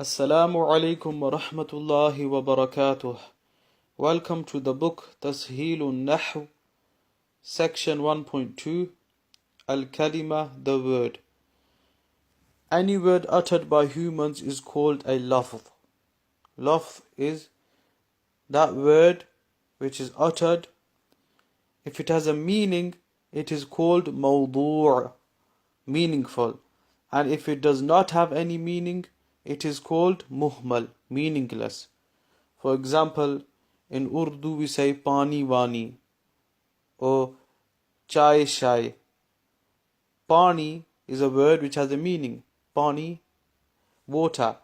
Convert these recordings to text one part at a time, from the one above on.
Assalamu alaikum wa rahmatullahi wa barakatuh. Welcome to the book Tasheel Ul Nahw, section 1.2, Al-Kalima, the word. Any word uttered by humans is called a lafz. Lafz is that word which is uttered. If it has a meaning, it is called mawdu', meaningful. And if it does not have any meaning, it is called muhmal, meaningless. For example, in Urdu we say pani wani or chai shai. Pani is a word which has a meaning. Pani, water.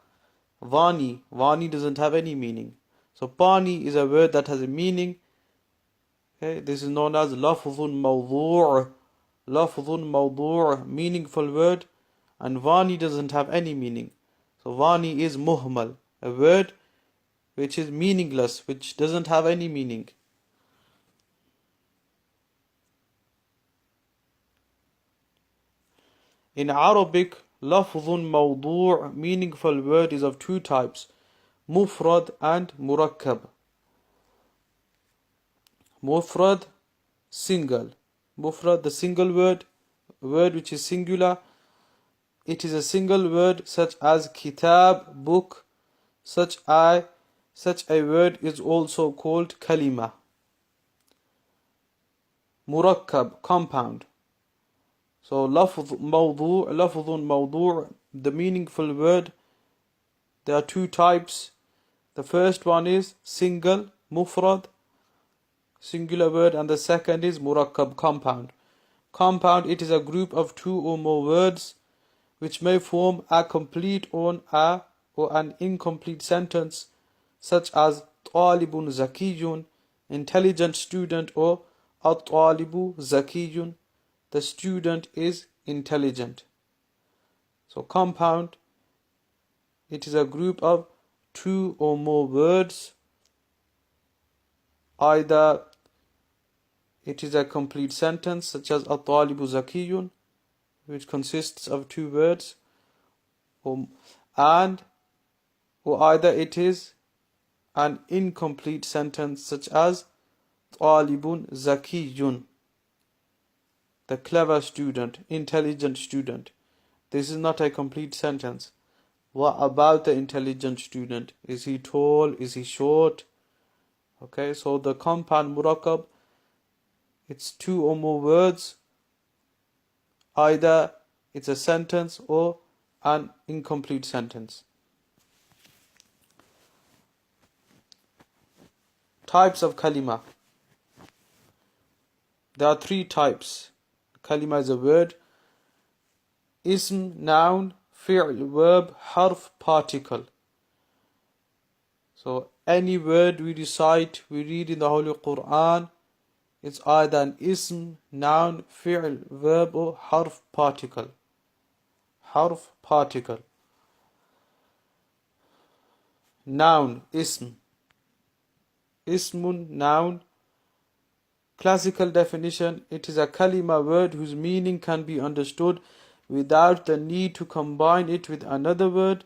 Vani doesn't have any meaning. So pani is a word that has a meaning. Okay, this is known as lafzun mawdu'. Lafzun mawdu', meaningful word. And vani doesn't have any meaning. So vani is muhmal, a word which is meaningless, which doesn't have any meaning. In Arabic, lafzun mawdu', meaningful word, is of two types, mufrad and murakkab. Mufrad, single. Mufrad, the single word which is singular. It is a single word such as kitab, book. Such a word is also called kalima. Murakkab, compound. So lafzun mawdu', the meaningful word, there are two types. The first one is single, mufrad, singular word, and the second is murakkab, compound. Compound, it is a group of two or more words which may form a complete or an incomplete sentence, such as talibun zakiyun, intelligent student, or at-talibu zakiyun, the student is intelligent. So compound, it is a group of two or more words. Either it is a complete sentence such as at-talibu zakiyun, which consists of two words, or either it is an incomplete sentence such as talibun zakiyun, the clever student, intelligent student. This is not a complete sentence. What about the intelligent student? Is he tall? Is he short? Okay, so the compound murakkab, it's two or more words. Either it's a sentence or an incomplete sentence. Types of kalima. There are three types. Kalima is a word. Ism, noun, fi'l, verb, harf, particle. So any word we recite, we read in the Holy Quran, it's either an ism, noun, fi'l, verb, or harf, particle. Harf, particle. Noun, ism. Ismun, noun. Classical definition, it is a kalima word whose meaning can be understood without the need to combine it with another word,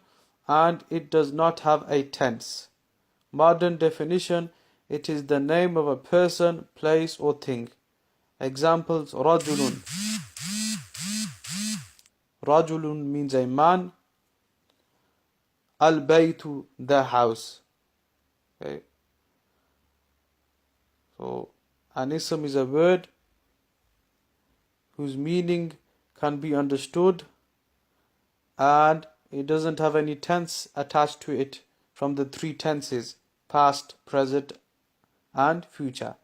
and it does not have a tense. Modern definition, it is the name of a person, place, or thing. Examples, rajulun. Rajulun means a man. Al-baytu, the house. Okay. So an ism is a word whose meaning can be understood and it doesn't have any tense attached to it from the three tenses: past, present, and future.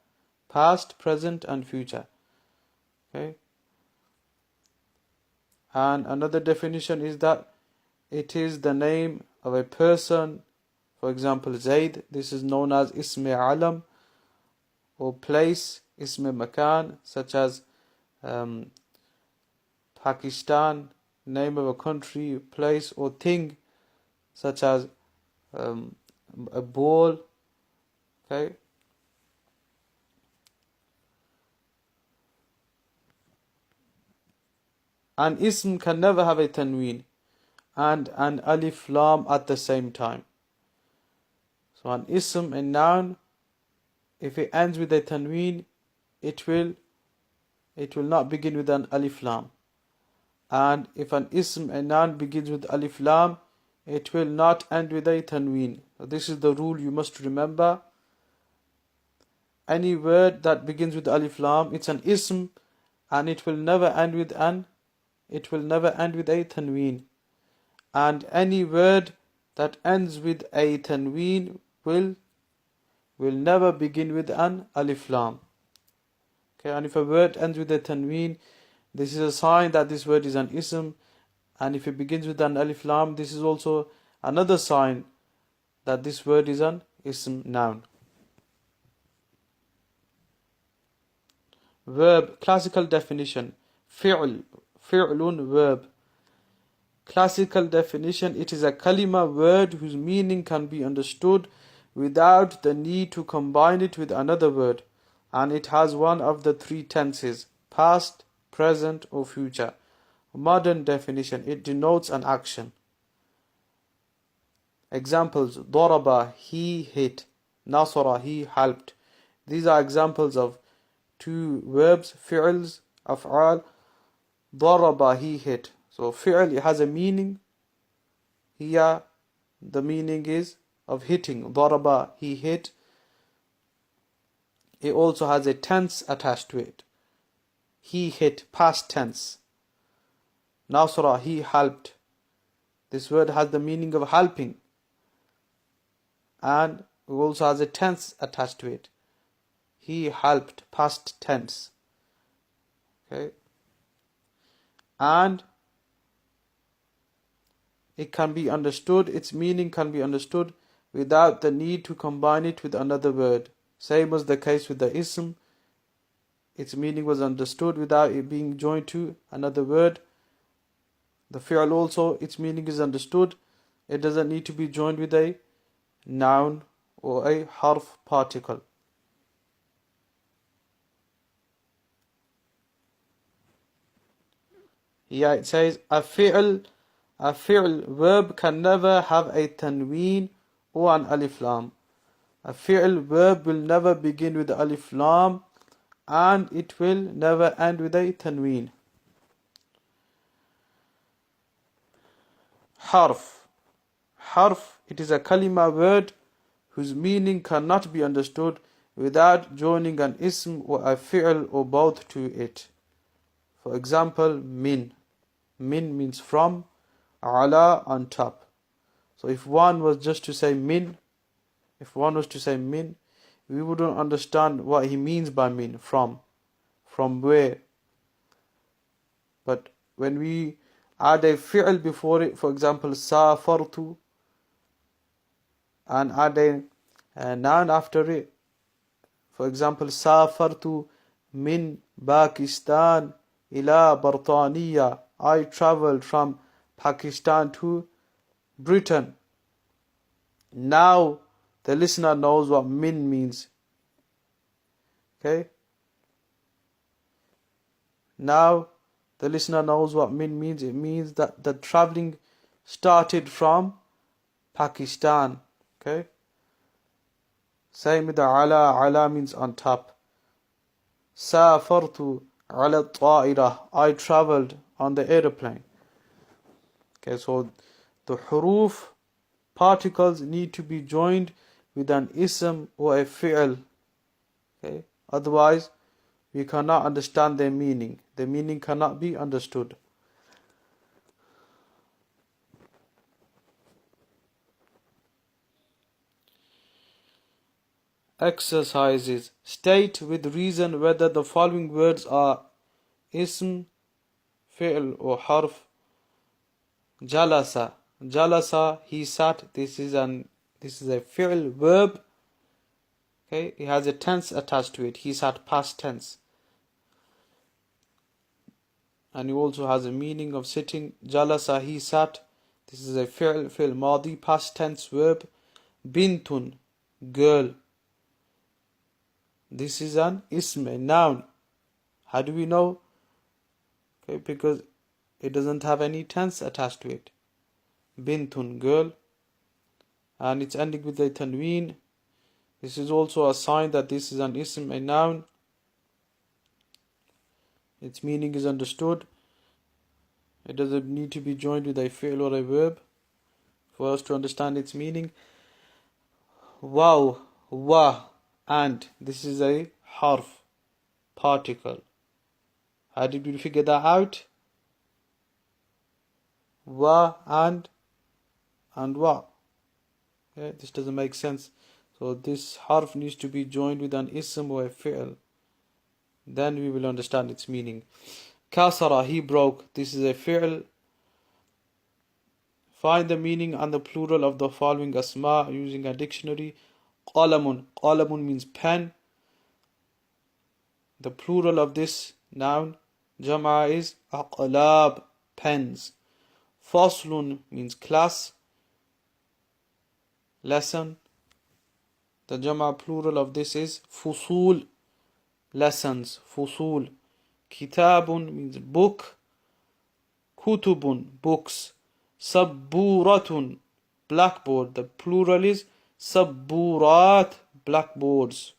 Past, present, and future. Okay. And another definition is that it is the name of a person. For example, Zaid, this is known as ism alam, or place, ism makan, such as Pakistan, name of a country, place, or thing, such as a ball. Okay. An ism can never have a tanween. and an alif lam at the same time. So an ism, a noun, if it ends with a tanween, it will not begin with an alif lam. And if an ism, a noun, begins with alif lam, it will not end with a tanween. So this is the rule you must remember. Any word that begins with alif lam, it's an ism, and it will never end with a tanween. And any word that ends with a tanween will never begin with an alif lam. Okay, and if a word ends with a tanween, this is a sign that this word is an ism. And if it begins with an alif lam, this is also another sign that this word is an ism noun. Verb, classical definition. Fi'lun, verb. Classical definition, it is a kalima, word whose meaning can be understood without the need to combine it with another word, and it has one of the three tenses: past, present or future. Modern definition, it denotes an action. Examples: daraba, he hit; nasara, he helped. These are examples of two verbs, fi'ls, af'al. Daraba, he hit. So fi'l, it has a meaning. Here the meaning is of hitting. Daraba, he hit. It also has a tense attached to it. He hit, past tense. Nasra, he helped. This word has the meaning of helping, and it also has a tense attached to it. He helped, past tense. Okay. And it can be understood, its meaning can be understood without the need to combine it with another word. Same was the case with the ism. Its meaning was understood without it being joined to another word. The fi'l also, its meaning is understood. It doesn't need to be joined with a noun or a harf particle. Here it says, a fi'l verb can never have a tanween or an alif lam. A fi'l verb will never begin with alif lam, and it will never end with a tanween. Harf, it is a kalima, word whose meaning cannot be understood without joining an ism or a fi'l or both to it. For example, min means from, ala, on top. So if one was just to say min, we wouldn't understand what he means by min, from where. But when we add a fi'l before it, for example, safartu, and add a noun after it, for example, safartu min Pakistan ila Bartaniya, I traveled from Pakistan to Britain. Now the listener knows what min means. Okay? Now the listener knows what min means. It means that the traveling started from Pakistan. Okay? Same with the ala means on top. Safartu ala ta'ira, I traveled on the aeroplane. Okay, so the huruf particles need to be joined with an ism or a fi'l. Okay, otherwise we cannot understand their meaning. The meaning cannot be understood. Exercises. State with reason whether the following words are ism, fi'l or harf. Jalasa, he sat. This is a fi'l verb. Okay, it has a tense attached to it. He sat, past tense. And it also has a meaning of sitting. Jalasa, he sat. This is a fi'l madi, past tense verb. Bintun, girl. This is an ism, a noun. How do we know? Okay, because it doesn't have any tense attached to it. bintun, girl, and it's ending with a tanween. This is also a sign that this is an ism, a noun. Its meaning is understood. It doesn't need to be joined with a fi'l or a verb for us to understand its meaning. Wow, wa, and this is a harf, particle. How did we figure that out? Wa and wa. Yeah, this doesn't make sense. So this harf needs to be joined with an ism or a fi'l. Then we will understand its meaning. Kasara, he broke. This is a fi'l. Find the meaning and the plural of the following asma using a dictionary. Qalamun. Qalamun means pen. The plural of this noun, jama, is aqlab, pens. Faslun means class, lesson. The jama plural of this is fusul, lessons, fusul. Kitabun means book. Kutubun, books. Sabburatun, blackboard. The plural is sabburat, blackboards.